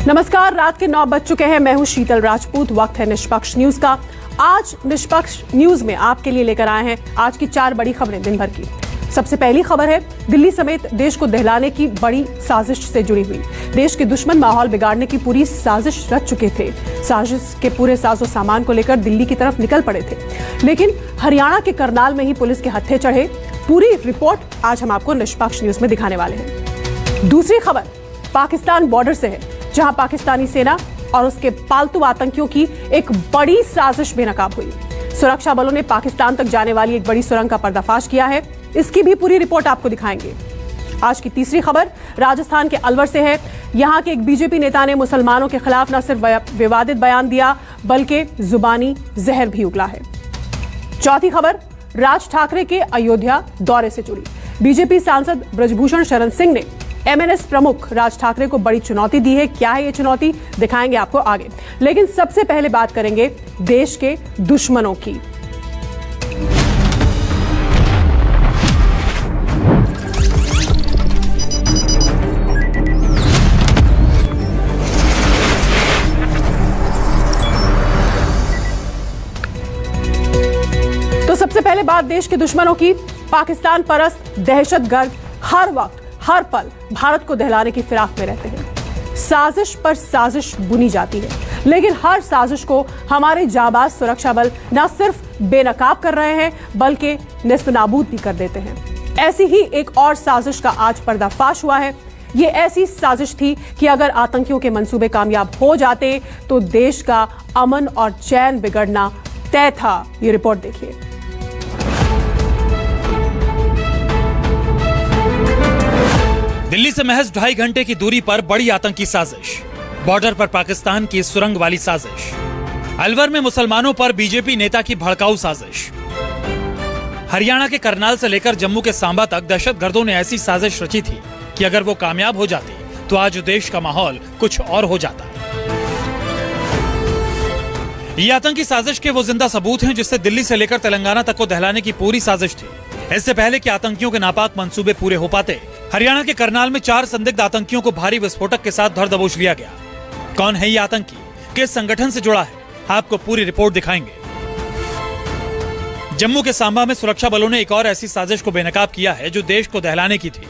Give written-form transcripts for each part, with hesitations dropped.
नमस्कार, रात के 9 बज चुके हैं। मैं हूं शीतल राजपूत। वक्त है निष्पक्ष न्यूज का। आज निष्पक्ष न्यूज में आपके लिए लेकर आए हैं आज की 4 बड़ी खबरें दिन भर की। सबसे पहली खबर है दिल्ली समेत देश को दहलाने की बड़ी साजिश से जुड़ी हुई। देश के दुश्मन माहौल बिगाड़ने की पूरी साजिश रच चुके थे। साजिश के पूरे साजो सामान को लेकर दिल्ली की तरफ निकल पड़े थे, लेकिन हरियाणा के करनाल में ही पुलिस के हत्थे चढ़े। पूरी रिपोर्ट आज हम आपको निष्पक्ष न्यूज में दिखाने वाले हैं। दूसरी खबर पाकिस्तान बॉर्डर से है, जहां पाकिस्तानी सेना और उसके पालतू आतंकियों की एक बड़ी साजिश बेनकाब हुई। सुरक्षा बलों ने पाकिस्तान तक जाने वाली एक बड़ी सुरंग का पर्दाफाश किया है। इसकी भी पूरी रिपोर्ट आपको दिखाएंगे। आज की तीसरी खबर राजस्थान के अलवर से है। यहां के एक बीजेपी नेता ने मुसलमानों के खिलाफ न सिर्फ विवादित बयान दिया, बल्कि जुबानी जहर भी उगला है। चौथी खबर राज ठाकरे के अयोध्या दौरे से जुड़ी। बीजेपी सांसद ब्रजभूषण शरण सिंह ने एमएनएस प्रमुख राज ठाकरे को बड़ी चुनौती दी है। क्या है ये चुनौती, दिखाएंगे आपको आगे। लेकिन सबसे पहले बात करेंगे देश के दुश्मनों की। तो सबसे पहले बात देश के दुश्मनों की। पाकिस्तान परस्त दहशतगर्द हर वक्त हर पल भारत को दहलाने की फिराक में रहते हैं। साजिश पर साजिश बुनी जाती है, लेकिन हर साजिश को हमारे जाबाज सुरक्षा बल न सिर्फ बेनकाब कर रहे हैं, बल्कि नेस्तनाबूद भी कर देते हैं। ऐसी ही एक और साजिश का आज पर्दाफाश हुआ है। ये ऐसी साजिश थी कि अगर आतंकियों के मंसूबे कामयाब हो जाते तो देश का अमन और चैन बिगड़ना तय था। ये रिपोर्ट देखिए। दिल्ली से महज 2.5 घंटे की दूरी पर बड़ी आतंकी साजिश। बॉर्डर पर पाकिस्तान की सुरंग वाली साजिश। अलवर में मुसलमानों पर बीजेपी नेता की भड़काऊ साजिश। हरियाणा के करनाल से लेकर जम्मू के सांबा तक दहशतगर्दों ने ऐसी साजिश रची थी कि अगर वो कामयाब हो जाती तो आज देश का माहौल कुछ और हो जाता। ये आतंकी साजिश के वो जिंदा सबूत हैं जिससे दिल्ली से लेकर तेलंगाना तक को दहलाने की पूरी साजिश थी। इससे पहले कि आतंकियों के नापाक मंसूबे पूरे हो पाते, हरियाणा के करनाल में 4 संदिग्ध आतंकियों को भारी विस्फोटक के साथ धर दबोच लिया गया। कौन है ये आतंकी, किस संगठन से जुड़ा है, आपको पूरी रिपोर्ट दिखाएंगे। जम्मू के सांबा में सुरक्षा बलों ने एक और ऐसी साजिश को बेनकाब किया है जो देश को दहलाने की थी,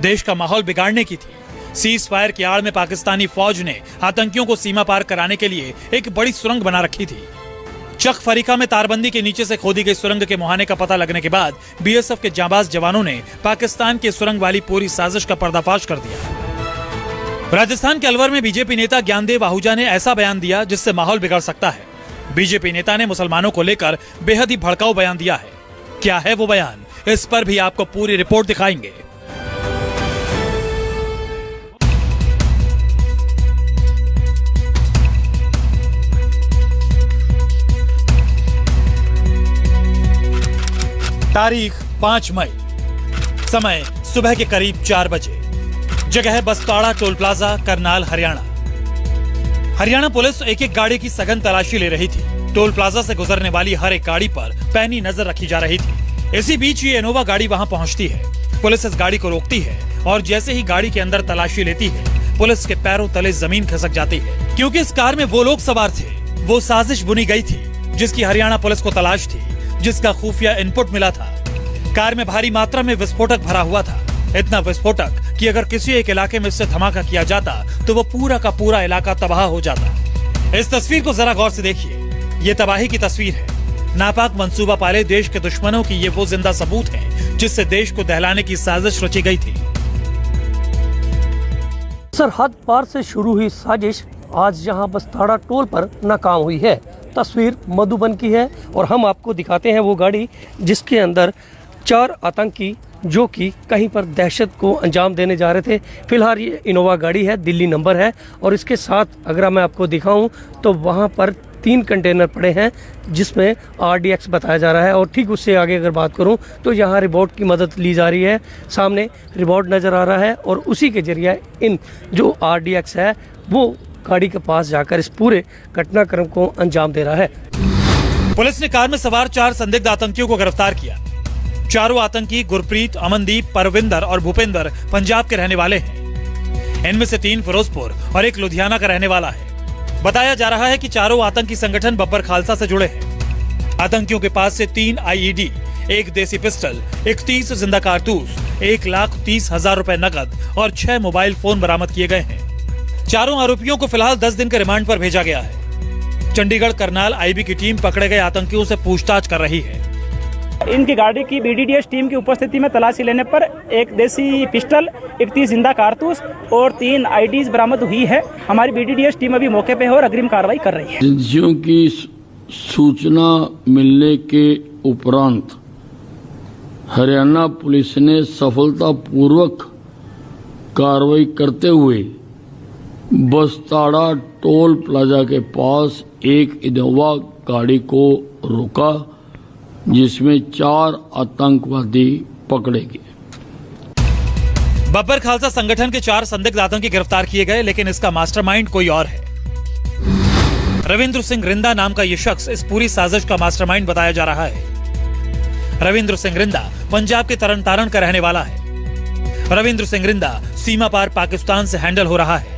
देश का माहौल बिगाड़ने की थी। सीज फायर की आड़ में पाकिस्तानी फौज ने आतंकियों को सीमा पार कराने के लिए एक बड़ी सुरंग बना रखी थी। चक फरीका में तारबंदी के नीचे से खोदी गई सुरंग के मुहाने का पता लगने के बाद बीएसएफ के जांबाज जवानों ने पाकिस्तान की सुरंग वाली पूरी साजिश का पर्दाफाश कर दिया। राजस्थान के अलवर में बीजेपी नेता ज्ञानदेव आहूजा ने ऐसा बयान दिया जिससे माहौल बिगड़ सकता है। बीजेपी नेता ने मुसलमानों को लेकर बेहद ही भड़काऊ बयान दिया है। क्या है वो बयान, इस पर भी आपको पूरी रिपोर्ट दिखाएंगे। तारीख 5 मई, समय सुबह के करीब 4 बजे। जगह है Bastara toll plaza, Karnal, Haryana. Haryana police एक गाड़ी की सघन तलाशी ले रही थी। टोल प्लाजा से गुजरने वाली हर एक गाड़ी पर पैनी नजर रखी जा रही थी। इसी बीच ये इनोवा गाड़ी वहां पहुंचती है। पुलिस इस गाड़ी को रोकती है और जैसे ही गाड़ी के अंदर तलाशी लेती है, पुलिस के पैरों तले जमीन खिसक जाती है, क्योंकि इस कार में वो लोग सवार थे। वो साजिश बुनी गई थी जिसकी हरियाणा पुलिस को तलाश थी, जिसका खुफिया इनपुट मिला था। कार में भारी मात्रा में विस्फोटक भरा हुआ था। इतना विस्फोटक कि अगर किसी एक इलाके में इससे धमाका किया जाता तो वो पूरा का पूरा इलाका तबाह हो जाता। इस तस्वीर को जरा गौर से देखिए। ये तबाही की तस्वीर है। नापाक मंसूबा पाले देश के दुश्मनों की ये वो जिंदा सबूत हैं जिससे देश को दहलाने की साजिश रची गई थी। सरहद पार से शुरू हुई साजिश आज यहाँ बसताड़ा टोल पर नाकाम हुई है। तस्वीर मधुबन की है और हम आपको दिखाते हैं वो गाड़ी जिसके अंदर 4 आतंकी जो कि कहीं पर दहशत को अंजाम देने जा रहे थे। फिलहाल ये इनोवा गाड़ी है, दिल्ली नंबर है, और इसके साथ अगर मैं आपको दिखाऊं तो वहाँ पर 3 कंटेनर पड़े हैं जिसमें RDX बताया जा रहा है। और ठीक उससे आगे अगर बात करूं तो यहाँ रिबोट की मदद ली जा रही है। सामने रिबोट नज़र आ रहा है और उसी के जरिए इन जो RDX है वो गाड़ी के पास जाकर इस पूरे घटनाक्रम को अंजाम दे रहा है। पुलिस ने कार में सवार 4 संदिग्ध आतंकियों को गिरफ्तार किया। चारों आतंकी गुरप्रीत, अमनदीप, परविंदर और भूपेंद्र पंजाब के रहने वाले हैं। इनमें से 3 फिरोजपुर और 1 लुधियाना का रहने वाला है। बताया जा रहा है कि चारों आतंकी संगठन बब्बर खालसा से जुड़े हैं। आतंकियों के पास से 3 IED, 1 देसी पिस्टल, 31 जिंदा कारतूस, 1,30,000 रुपए नकद और 6 मोबाइल फोन बरामद किए गए हैं। चारों आरोपियों को फिलहाल 10 दिन के रिमांड पर भेजा गया है। चंडीगढ़ करनाल IB की टीम पकड़े गए आतंकियों से पूछताछ कर रही है। इनकी गाड़ी की BDDS टीम की उपस्थिति में तलाशी लेने पर 1 देसी पिस्टल, 31 जिंदा कारतूस और 3 IDs बरामद हुई है। हमारी BDDS टीम अभी मौके पे है और अग्रिम कार्रवाई कर रही है। एजेंसियों की सूचना मिलने के उपरांत हरियाणा पुलिस ने सफलतापूर्वक कार्रवाई करते हुए बस्ताड़ा टोल प्लाजा के पास एक इनोवा गाड़ी को रोका, जिसमें 4 आतंकवादी पकड़े गए। बब्बर खालसा संगठन के 4 संदिग्ध आतंकी गिरफ्तार किए गए, लेकिन इसका मास्टरमाइंड कोई और है। रविंद्र सिंह रिंदा नाम का ये शख्स इस पूरी साजिश का मास्टरमाइंड बताया जा रहा है। रविंद्र सिंह रिंदा पंजाब के तरन तारण का रहने वाला है। रविंद्र सिंह रिंदा सीमा पार पाकिस्तान से हैंडल हो रहा है।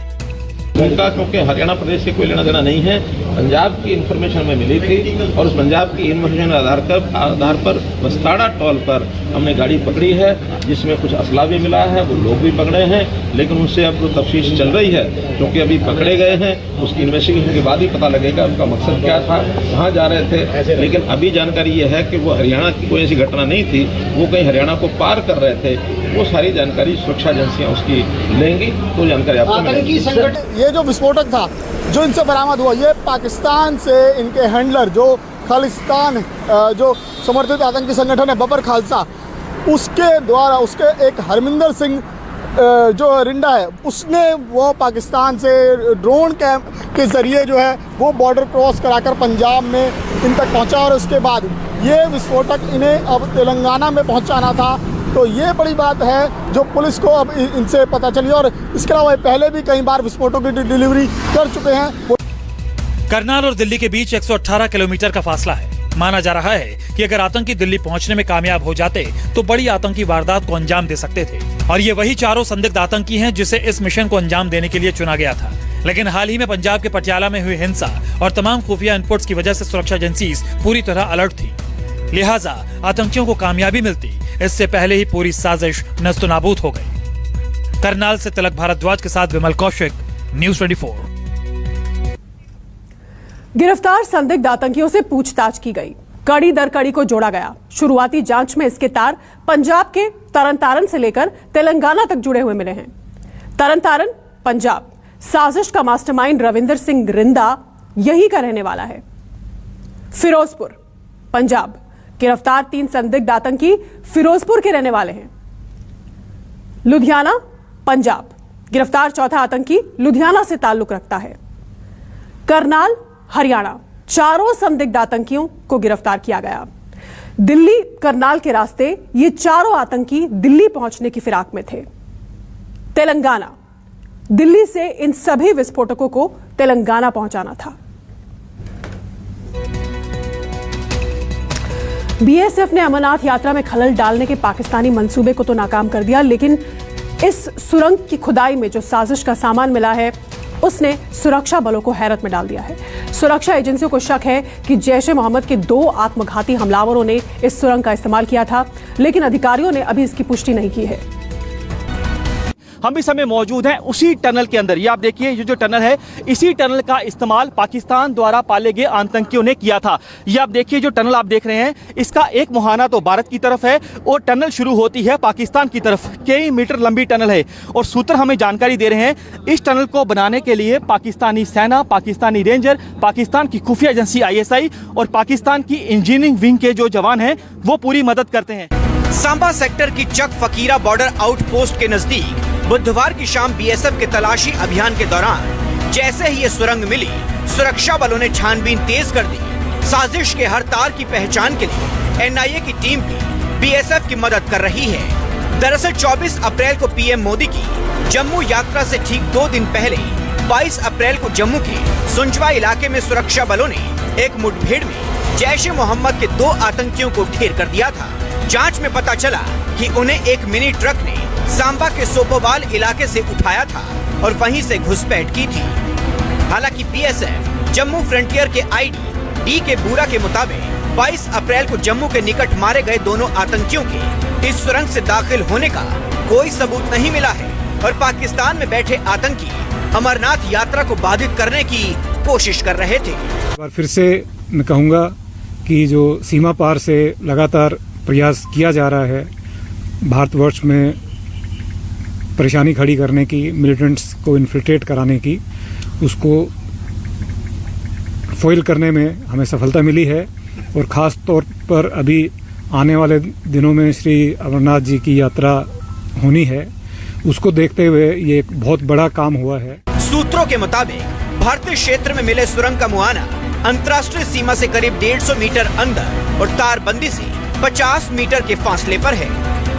उनका क्योंकि हरियाणा प्रदेश से कोई लेना देना नहीं है, पंजाब की इन्फॉर्मेशन में मिली थी और उस पंजाब की इन्फॉर्मेशन आधार पर बस्ताड़ा टोल पर हमने गाड़ी पकड़ी है, जिसमें कुछ असला भी मिला है, वो लोग भी पकड़े हैं, लेकिन उनसे अब तफ्तीश चल रही है। क्योंकि अभी पकड़े गए हैं, उसकी इन्वेस्टिगेशन के बाद ही पता लगेगा उनका मकसद क्या था, कहाँ जा रहे थे। लेकिन अभी जानकारी ये है कि वो हरियाणा की कोई ऐसी घटना नहीं थी, वो कहीं हरियाणा को पार कर रहे थे। वो सारी जानकारी सुरक्षा एजेंसियाँ उसकी लेंगी, तो जानकारी आपको मिलेगी। ये जो विस्फोटक था जो इनसे बरामद हुआ, ये पाकिस्तान से इनके हैंडलर जो खालिस्तान जो समर्थित आतंकी संगठन है बब्बर खालसा, उसके द्वारा उसके एक हरमिंदर सिंह जो रिंडा है, उसने वो पाकिस्तान से ड्रोन के जरिए जो है वो बॉर्डर क्रॉस कराकर पंजाब में इन तक पहुंचा और उसके बाद ये विस्फोटक इन्हें अब तेलंगाना में पहुंचाना था। तो ये बड़ी बात है जो पुलिस को अब इनसे पता चली और इसके अलावा पहले भी कई बार विस्फोटों की डिलीवरी कर चुके हैं। करनाल और दिल्ली के बीच 118 किलोमीटर का फासला है। माना जा रहा है कि अगर आतंकी दिल्ली पहुंचने में कामयाब हो जाते तो बड़ी आतंकी वारदात को अंजाम दे सकते थे। और ये वही चारों संदिग्ध आतंकी हैं जिसे इस मिशन को अंजाम देने के लिए चुना गया था। लेकिन हाल ही में पंजाब के पटियाला में हुई हिंसा और तमाम खुफिया इनपुट्स की वजह से सुरक्षा एजेंसीज पूरी तरह अलर्ट थी। लिहाजा आतंकियों को कामयाबी मिलती, इससे पहले ही पूरी साजिश नस्तनाबूद हो गई। करनाल से तिलक भारद्वाज के साथ विमल कौशिक, न्यूज़ 24। गिरफ्तार संदिग्ध आतंकियों से पूछताछ की गई, कड़ी दर कड़ी को जोड़ा गया। शुरुआती जांच में इसके तार पंजाब के तरन तारण से लेकर तेलंगाना तक जुड़े हुए मिले हैं। तरन तारण पंजाब, साजिश का मास्टरमाइंड रविंदर सिंह रिंदा यही का रहने वाला है। फिरोजपुर पंजाब, गिरफ्तार 3 संदिग्ध आतंकी फिरोजपुर के रहने वाले हैं। लुधियाना पंजाब, गिरफ्तार 4था आतंकी लुधियाना से ताल्लुक रखता है। करनाल हरियाणा, चारों संदिग्ध आतंकियों को गिरफ्तार किया गया। दिल्ली करनाल के रास्ते ये चारों आतंकी दिल्ली पहुंचने की फिराक में थे। तेलंगाना, दिल्ली से इन सभी विस्फोटकों को तेलंगाना पहुंचाना था। BSF ने अमरनाथ यात्रा में खलल डालने के पाकिस्तानी मंसूबे को तो नाकाम कर दिया, लेकिन इस सुरंग की खुदाई में जो साजिश का सामान मिला है उसने सुरक्षा बलों को हैरत में डाल दिया है। सुरक्षा एजेंसियों को शक है कि जैश ए मोहम्मद के 2 आत्मघाती हमलावरों ने इस सुरंग का इस्तेमाल किया था, लेकिन अधिकारियों ने अभी इसकी पुष्टि नहीं की है। हम इस समय मौजूद हैं उसी टनल के अंदर। ये आप देखिए, ये जो टनल है, इसी टनल का इस्तेमाल पाकिस्तान द्वारा पाले गए आतंकियों ने किया था। ये आप देखिए, जो टनल आप देख रहे हैं, इसका एक मुहाना तो भारत की तरफ है और टनल शुरू होती है पाकिस्तान की तरफ। कई मीटर लंबी टनल है और सूत्र हमें जानकारी दे रहे हैं इस टनल को बनाने के लिए पाकिस्तानी सेना, पाकिस्तानी रेंजर, पाकिस्तान की खुफिया एजेंसी ISI और पाकिस्तान की इंजीनियरिंग विंग के जो जवान हैं वो पूरी मदद करते हैं। सांबा सेक्टर की चक फकीरा बॉर्डर आउटपोस्ट के नजदीक बुधवार की शाम BSF के तलाशी अभियान के दौरान जैसे ही ये सुरंग मिली, सुरक्षा बलों ने छानबीन तेज कर दी। साजिश के हर तार की पहचान के लिए NIA की टीम भी BSF की मदद कर रही है। दरअसल 24 अप्रैल को PM मोदी की जम्मू यात्रा से ठीक 2 दिन पहले 22 अप्रैल को जम्मू के सुंजवा इलाके में सुरक्षा बलों ने एक मुठभेड़ में जैश ए मोहम्मद के 2 आतंकियों को ढेर कर दिया था। जांच में पता चला कि उन्हें एक मिनी ट्रक ने सांबा के सोपोवाल इलाके से उठाया था। और वहीं से घुसपैठ की थी। हालांकि बीएसएफ जम्मू फ्रंटियर के आईडी डी के बूरा के मुताबिक 22 अप्रैल को जम्मू के निकट मारे गए दोनों आतंकियों के इस सुरंग से दाखिल होने का कोई सबूत नहीं मिला है और पाकिस्तान में बैठे आतंकी अमरनाथ यात्रा को बाधित करने की कोशिश कर रहे थे। और फिर से मैं कहूँगा कि जो सीमा पार से लगातार प्रयास किया जा रहा है भारतवर्ष में परेशानी खड़ी करने की, मिलिटेंट्स को इन्फिल्ट्रेट कराने की, उसको फॉइल करने में हमें सफलता मिली है। और ख़ास तौर पर अभी आने वाले दिनों में श्री अमरनाथ जी की यात्रा होनी है, उसको देखते हुए ये एक बहुत बड़ा काम हुआ है। सूत्रों के मुताबिक भारतीय क्षेत्र में मिले सुरंग का मुआयना अंतर्राष्ट्रीय सीमा से करीब 150 मीटर अंदर और तारबंदी से 50 मीटर के फासले पर है।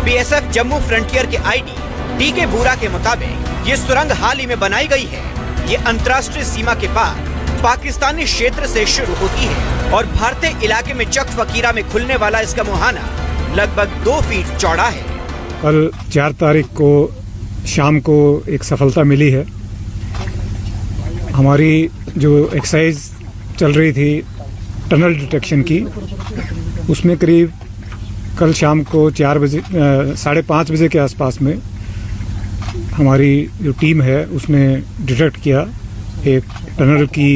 बीएसएफ जम्मू फ्रंटियर के आईडी डी के बूरा के मुताबिक ये सुरंग हाल ही में बनाई गई है। ये अंतर्राष्ट्रीय सीमा के पार पाकिस्तानी क्षेत्र से शुरू होती है और भारतीय इलाके में चक फकीरा में खुलने वाला इसका मुहाना लगभग 2 फीट चौड़ा है। कल 4 तारीख को शाम को एक सफलता मिली है। हमारी जो एक्सरसाइज चल रही थी टनल डिटेक्शन की, उसमें करीब कल शाम को 4 बजे 5:30 बजे के आसपास में हमारी जो टीम है उसने डिटेक्ट किया एक टनल की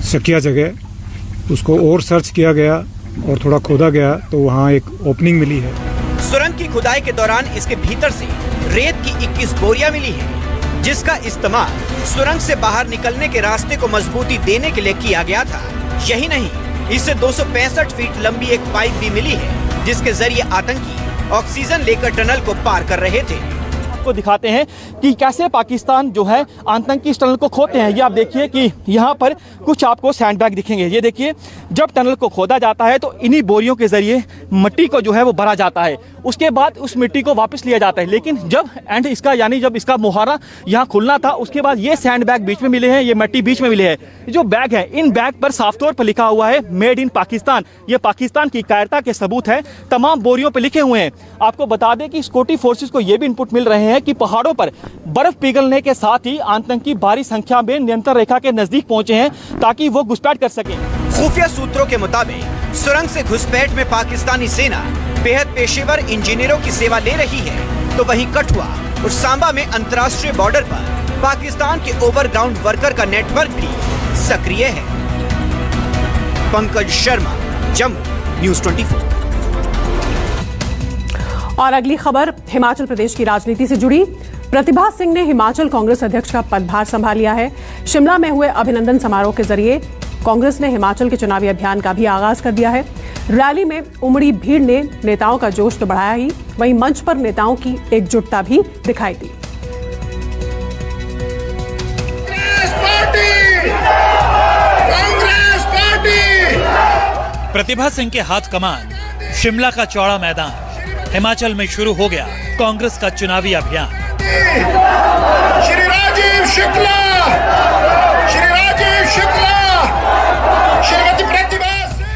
शकिया जगह। उसको और सर्च किया गया और थोड़ा खोदा गया तो वहाँ एक ओपनिंग मिली है। सुरंग की खुदाई के दौरान इसके भीतर से रेत की 21 बोरियां मिली हैं, जिसका इस्तेमाल सुरंग से बाहर निकलने के रास्ते को मजबूती देने के लिए किया गया था। यही नहीं, इससे 265 फीट लंबी एक पाइप भी मिली है, जिसके जरिए आतंकी ऑक्सीजन लेकर टनल को पार कर रहे थे। आपको दिखाते हैं कि कैसे पाकिस्तान जो है आतंकी इस टनल को खोदते हैं। ये आप देखिए कि यहाँ पर कुछ आपको सैंडबैग दिखेंगे। ये देखिए, जब टनल को खोदा जाता है तो इन्हीं बोरियों के जरिए मिट्टी को जो है वो भरा जाता है। उसके बाद उस मिट्टी को वापस लिया जाता है। लेकिन जब एंड इसका यानी जब इसका मुहारा यहाँ खुलना था, उसके बाद ये सैंडबैग बीच में मिले हैं, ये मिट्टी बीच में मिले हैं। जो बैग है, इन बैग पर साफ तौर पर लिखा हुआ है मेड इन पाकिस्तान। ये पाकिस्तान की कायरता के सबूत है, तमाम बोरियों पर लिखे हुए हैं। आपको बता दें कि सिक्योरिटी फोर्सेस को ये भी इनपुट मिल रहे हैं कि पहाड़ों पर बर्फ पिघलने के साथ ही आतंकी भारी संख्या में नियंत्रण रेखा के नजदीक पहुंचे हैं ताकि वो घुसपैठ कर सकें। खुफिया सूत्रों के मुताबिक सुरंग से घुसपैठ में पाकिस्तानी सेना बेहद पेशेवर इंजीनियरों की सेवा ले रही है, तो वहीं कठुआ और सांबा में अंतर्राष्ट्रीय बॉर्डर पर पाकिस्तान के ओवरग्राउंड वर्कर का नेटवर्क भी सक्रिय है। पंकज शर्मा, जम्मू, न्यूज़ 24। और अगली खबर हिमाचल प्रदेश की राजनीति से जुड़ी। प्रतिभा सिंह ने हिमाचल कांग्रेस अध्यक्ष का पदभार संभाल लिया है। शिमला में हुए अभिनंदन समारोह के जरिए कांग्रेस ने हिमाचल के चुनावी अभियान का भी आगाज कर दिया है। रैली में उमड़ी भीड़ ने नेताओं का जोश तो बढ़ाया ही, वहीं मंच पर नेताओं की एकजुटता भी दिखाई दी। प्रतिभा सिंह के हाथ कमान, शिमला का चौड़ा मैदान, हिमाचल में शुरू हो गया कांग्रेस का चुनावी अभियान। श्री राजीव शुक्ला, श्रीमती प्रतिभा।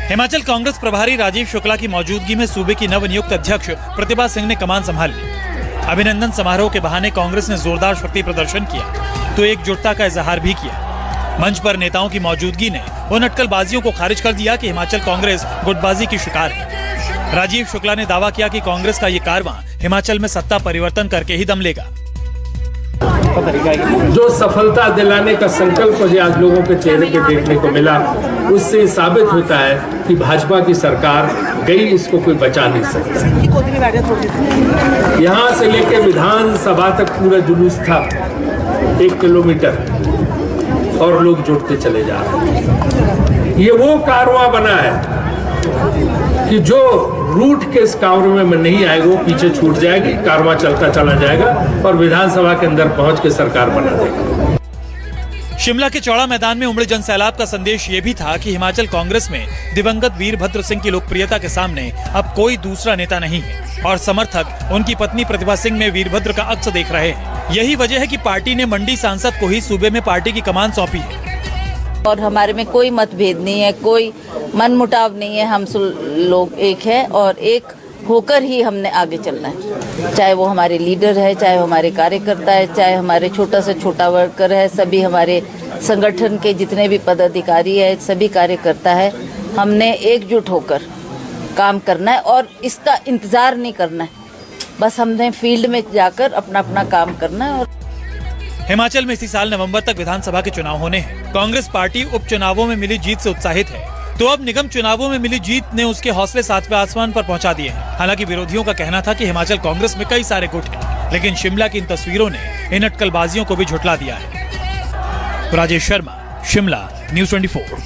हिमाचल कांग्रेस प्रभारी राजीव शुक्ला की मौजूदगी में सूबे की नवनियुक्त अध्यक्ष प्रतिभा सिंह ने कमान संभाल ली। अभिनंदन समारोह के बहाने कांग्रेस ने जोरदार शक्ति प्रदर्शन किया तो एकजुटता का इजहार भी किया। मंच पर नेताओं की मौजूदगी ने उन अटकलबाजियों को खारिज कर दिया कि हिमाचल कांग्रेस गुटबाजी की शिकार है। राजीव शुक्ला ने दावा किया कि कांग्रेस का ये कारवां हिमाचल में सत्ता परिवर्तन करके ही दम लेगा। जो सफलता दिलाने का संकल्प मुझे आज लोगों के चेहरे पे देखने को मिला, उससे साबित होता है कि भाजपा की सरकार गई, इसको कोई बचा नहीं सकता। यहाँ से लेके विधानसभा तक पूरा जुलूस था 1 किलोमीटर, और लोग जुड़ते चले जा रहे हैं। ये वो कारवां बना है कि जो रूट के इस कारवां में नहीं आएगा वो पीछे छूट जाएगी, कारवां चलता चला जाएगा और विधानसभा के अंदर पहुंच के सरकार बना देगा। शिमला के चौड़ा मैदान में उमड़े जनसैलाब का संदेश ये भी था कि हिमाचल कांग्रेस में दिवंगत वीरभद्र सिंह की लोकप्रियता के सामने अब कोई दूसरा नेता नहीं है और समर्थक उनकी पत्नी प्रतिभा सिंह में वीरभद्र का अक्स देख रहे हैं। यही वजह है कि पार्टी ने मंडी सांसद को ही सूबे में पार्टी की कमान सौंपी है। और हमारे में कोई मतभेद नहीं है, कोई मनमुटाव नहीं है। हम लोग एक है और एक होकर ही हमने आगे चलना है। चाहे वो हमारे लीडर है, चाहे वो हमारे कार्यकर्ता है, चाहे हमारे छोटा से छोटा वर्कर है, सभी हमारे संगठन के जितने भी पदाधिकारी है, सभी कार्यकर्ता है, हमने एकजुट होकर काम करना है और इसका इंतजार नहीं करना है। बस हमने फील्ड में जाकर अपना अपना काम करना है। और हिमाचल में इसी साल नवंबर तक विधानसभा के चुनाव होने हैं। कांग्रेस पार्टी उपचुनावों में मिली जीत से उत्साहित है, तो अब निगम चुनावों में मिली जीत ने उसके हौसले सातवें आसमान पर पहुंचा दिए हैं। हालांकि विरोधियों का कहना था कि हिमाचल कांग्रेस में कई सारे गुट हैं, लेकिन शिमला की इन तस्वीरों ने इन अटकलबाजियों को भी झुठला दिया है। राजेश शर्मा, शिमला, न्यूज़ 24।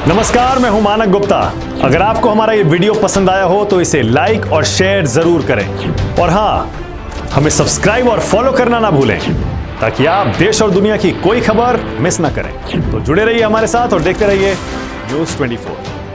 नमस्कार, मैं हूं मानक गुप्ता। अगर आपको हमारा ये वीडियो पसंद आया हो तो इसे लाइक और शेयर जरूर करें, और हाँ, हमें सब्सक्राइब और फॉलो करना ना भूलें ताकि आप देश और दुनिया की कोई खबर मिस ना करें। तो जुड़े रहिए हमारे साथ और देखते रहिए न्यूज़ 24।